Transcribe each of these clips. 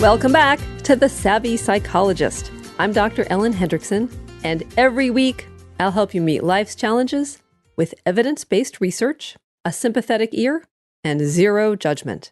Welcome back to The Savvy Psychologist. I'm Dr. Ellen Hendriksen, and every week I'll help you meet life's challenges with evidence-based research, a sympathetic ear, and zero judgment.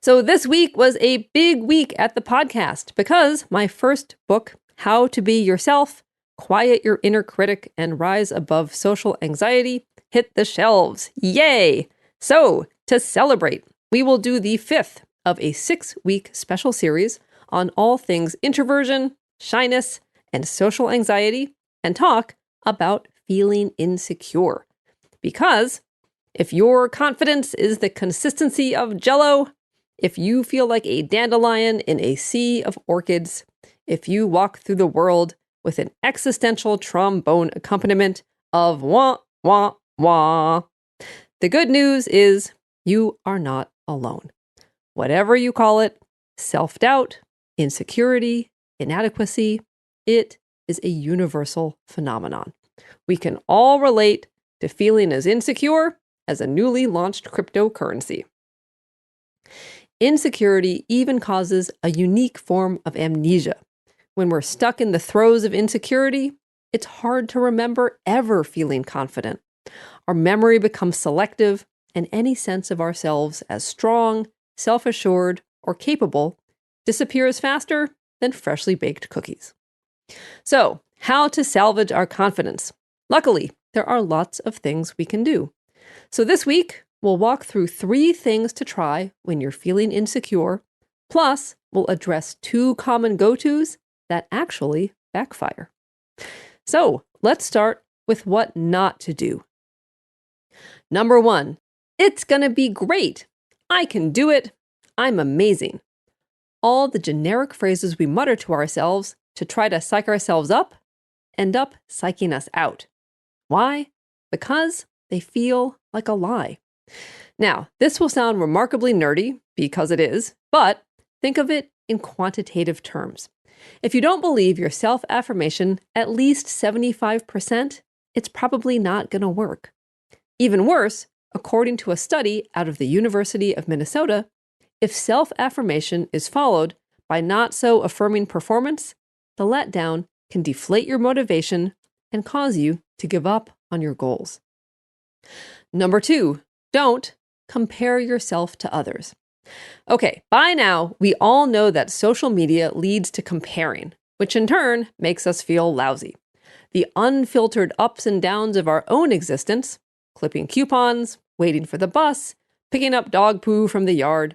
So this week was a big week at the podcast because my first book, How to Be Yourself, Quiet Your Inner Critic, and Rise Above Social Anxiety, hit the shelves. Yay! So, to celebrate, we will do the 5th of a 6-week special series on all things introversion, shyness, and social anxiety, and talk about feeling insecure. Because if your confidence is the consistency of Jell-O, if you feel like a dandelion in a sea of orchids, if you walk through the world with an existential trombone accompaniment of wah, wah, wah, the good news is you are not alone. Whatever you call it, self-doubt, insecurity, inadequacy, it is a universal phenomenon. We can all relate to feeling as insecure as a newly launched cryptocurrency. Insecurity even causes a unique form of amnesia. When we're stuck in the throes of insecurity, it's hard to remember ever feeling confident. Our memory becomes selective, and any sense of ourselves as strong, self-assured, or capable disappears faster than freshly baked cookies. So, how to salvage our confidence? Luckily, there are lots of things we can do. So this week, we'll walk through 3 things to try when you're feeling insecure, plus we'll address 2 common go-tos that actually backfire. So, let's start with what not to do. Number 1, it's gonna be great. I can do it. I'm amazing. All the generic phrases we mutter to ourselves to try to psych ourselves up end up psyching us out. Why? Because they feel like a lie. Now, this will sound remarkably nerdy, because it is, but think of it in quantitative terms. If you don't believe your self-affirmation at least 75%, it's probably not going to work. Even worse, according to a study out of the University of Minnesota, if self-affirmation is followed by not-so-affirming performance, the letdown can deflate your motivation and cause you to give up on your goals. Number 2, don't compare yourself to others. Okay, by now, we all know that social media leads to comparing, which in turn makes us feel lousy. The unfiltered ups and downs of our own existence, clipping coupons, waiting for the bus, picking up dog poo from the yard,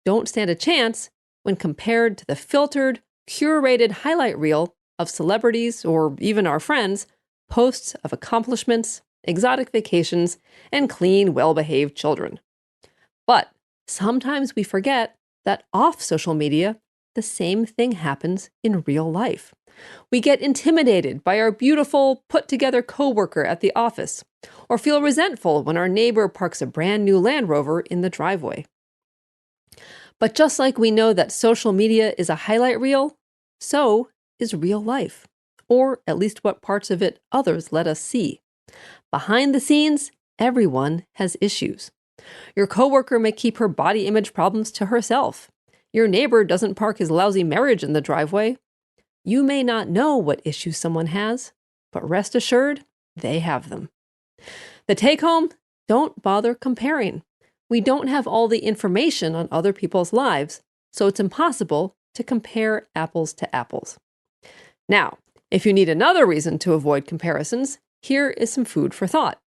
don't stand a chance when compared to the filtered, curated highlight reel of celebrities or even our friends' posts of accomplishments, exotic vacations, and clean, well-behaved children. But sometimes we forget that off social media, the same thing happens in real life. We get intimidated by our beautiful, put-together coworker at the office, or feel resentful when our neighbor parks a brand new Land Rover in the driveway. But just like we know that social media is a highlight reel, so is real life, or at least what parts of it others let us see. Behind the scenes, everyone has issues. Your coworker may keep her body image problems to herself. Your neighbor doesn't park his lousy marriage in the driveway. You may not know what issues someone has, but rest assured, they have them. The take-home, don't bother comparing. We don't have all the information on other people's lives, so it's impossible to compare apples to apples. Now, if you need another reason to avoid comparisons, here is some food for thought.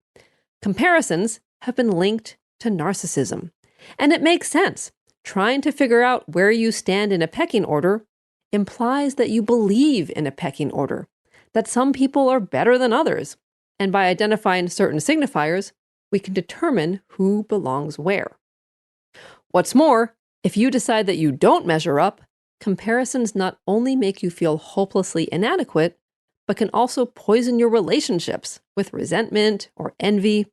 Comparisons have been linked to narcissism, and it makes sense. Trying to figure out where you stand in a pecking order implies that you believe in a pecking order, that some people are better than others, and by identifying certain signifiers, we can determine who belongs where. What's more, if you decide that you don't measure up, comparisons not only make you feel hopelessly inadequate, but can also poison your relationships with resentment or envy.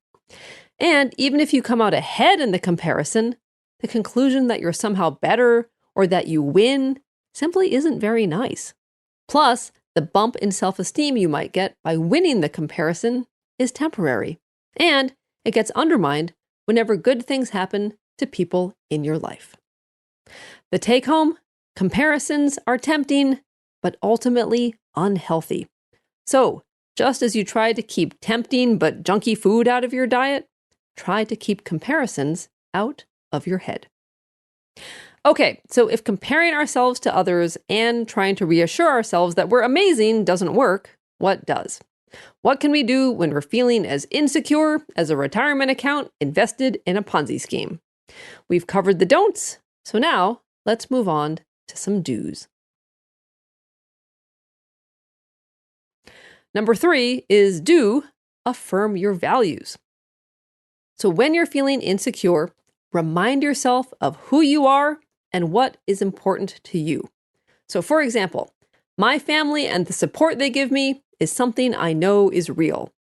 And even if you come out ahead in the comparison, the conclusion that you're somehow better or that you win simply isn't very nice. Plus, the bump in self-esteem you might get by winning the comparison is temporary, and it gets undermined whenever good things happen to people in your life. The take home: comparisons are tempting, but ultimately unhealthy. So, just as you try to keep tempting but junky food out of your diet, try to keep comparisons out of your head. Okay, so if comparing ourselves to others and trying to reassure ourselves that we're amazing doesn't work, what does? What can we do when we're feeling as insecure as a retirement account invested in a Ponzi scheme? We've covered the don'ts, so now let's move on to some do's. Number 3 is do affirm your values. So when you're feeling insecure, remind yourself of who you are and what is important to you. So for example, my family and the support they give me is something I know is real.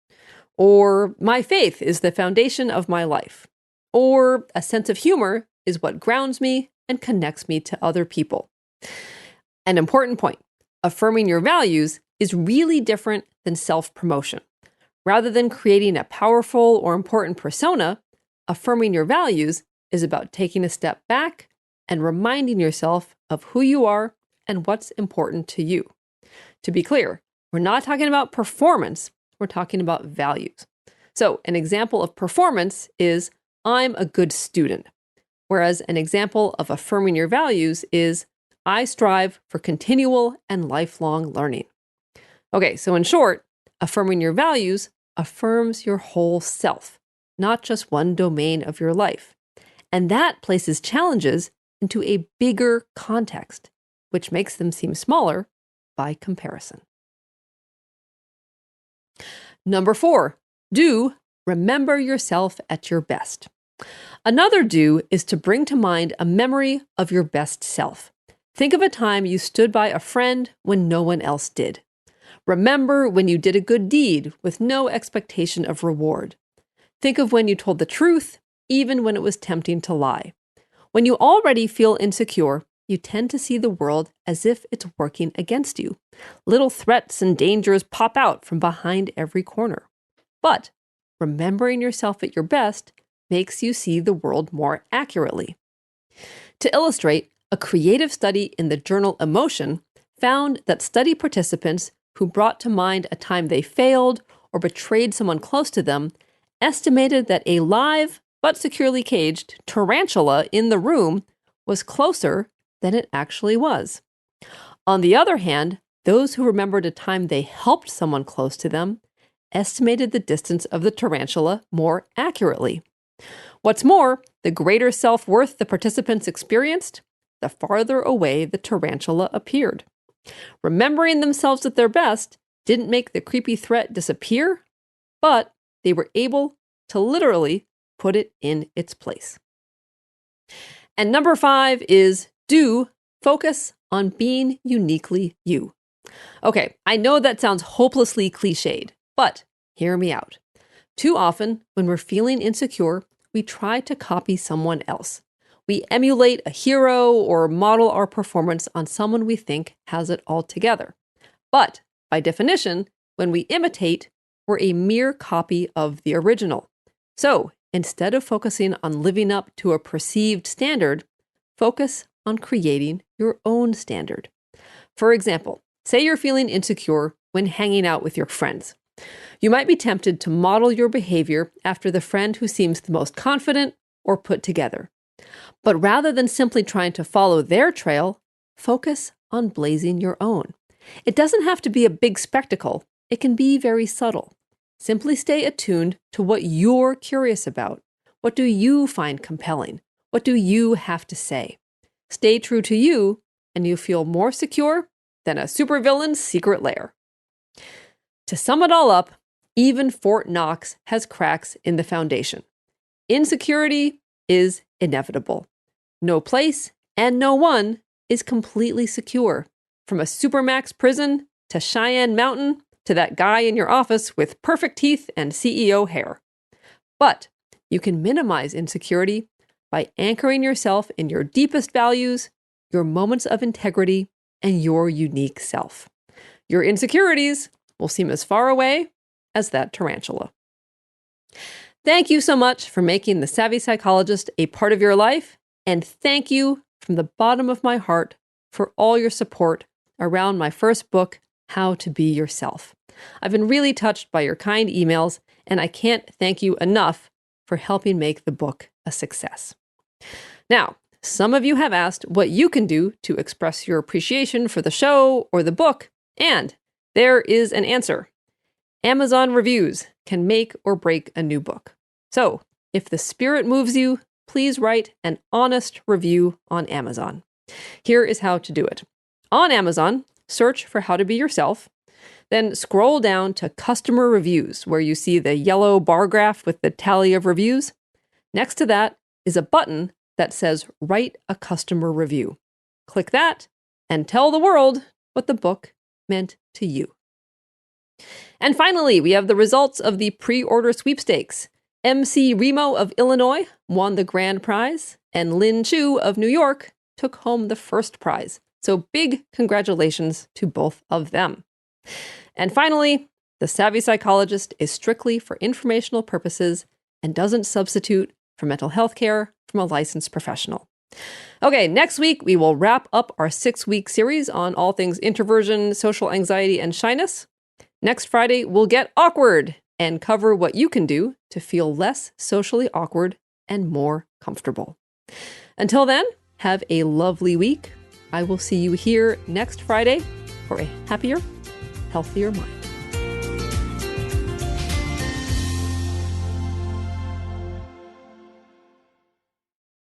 Or my faith is the foundation of my life. Or a sense of humor is what grounds me and connects me to other people. An important point: affirming your values is really different than self-promotion. Rather than creating a powerful or important persona, affirming your values is about taking a step back and reminding yourself of who you are and what's important to you. To be clear, we're not talking about performance, we're talking about values. So an example of performance is, I'm a good student. Whereas an example of affirming your values is, I strive for continual and lifelong learning. Okay, so in short, affirming your values affirms your whole self, not just one domain of your life. And that places challenges into a bigger context, which makes them seem smaller by comparison. Number 4, do remember yourself at your best. Another do is to bring to mind a memory of your best self. Think of a time you stood by a friend when no one else did. Remember when you did a good deed with no expectation of reward. Think of when you told the truth, even when it was tempting to lie. When you already feel insecure, you tend to see the world as if it's working against you. Little threats and dangers pop out from behind every corner. But remembering yourself at your best makes you see the world more accurately. To illustrate, a creative study in the journal Emotion found that study participants who brought to mind a time they failed or betrayed someone close to them estimated that a live but securely caged tarantula in the room was closer than it actually was. On the other hand, those who remembered a time they helped someone close to them estimated the distance of the tarantula more accurately. What's more, the greater self-worth the participants experienced, the farther away the tarantula appeared. Remembering themselves at their best didn't make the creepy threat disappear, but they were able to literally put it in its place. And number 5 is do focus on being uniquely you. Okay, I know that sounds hopelessly cliched, but hear me out. Too often, when we're feeling insecure, we try to copy someone else. We emulate a hero or model our performance on someone we think has it all together. But by definition, when we imitate, we're a mere copy of the original. So instead of focusing on living up to a perceived standard, focus on creating your own standard. For example, say you're feeling insecure when hanging out with your friends. You might be tempted to model your behavior after the friend who seems the most confident or put together. But rather than simply trying to follow their trail, focus on blazing your own. It doesn't have to be a big spectacle. It can be very subtle. Simply stay attuned to what you're curious about. What do you find compelling? What do you have to say? Stay true to you, and you feel more secure than a supervillain's secret lair. To sum it all up, even Fort Knox has cracks in the foundation. Insecurity is inevitable. No place and no one is completely secure. From a supermax prison to Cheyenne Mountain to that guy in your office with perfect teeth and CEO hair. But you can minimize insecurity by anchoring yourself in your deepest values, your moments of integrity, and your unique self. Your insecurities will seem as far away as that tarantula. Thank you so much for making The Savvy Psychologist a part of your life. And thank you from the bottom of my heart for all your support around my first book, How to Be Yourself. I've been really touched by your kind emails, and I can't thank you enough for helping make the book a success. Now, some of you have asked what you can do to express your appreciation for the show or the book, and there is an answer. Amazon reviews can make or break a new book. So, if the spirit moves you, please write an honest review on Amazon. Here is how to do it. On Amazon, search for How to Be Yourself, then scroll down to Customer Reviews, where you see the yellow bar graph with the tally of reviews. Next to that is a button that says Write a Customer Review. Click that and tell the world what the book meant to you. And finally, we have the results of the pre-order sweepstakes. MC Remo of Illinois won the grand prize, and Lin Chu of New York took home the first prize. So big congratulations to both of them. And finally, The Savvy Psychologist is strictly for informational purposes and doesn't substitute for mental health care from a licensed professional. Okay, next week we will wrap up our 6-week series on all things introversion, social anxiety, and shyness. Next Friday, we'll get awkward and cover what you can do to feel less socially awkward and more comfortable. Until then, have a lovely week. I will see you here next Friday for a happier, healthier mind.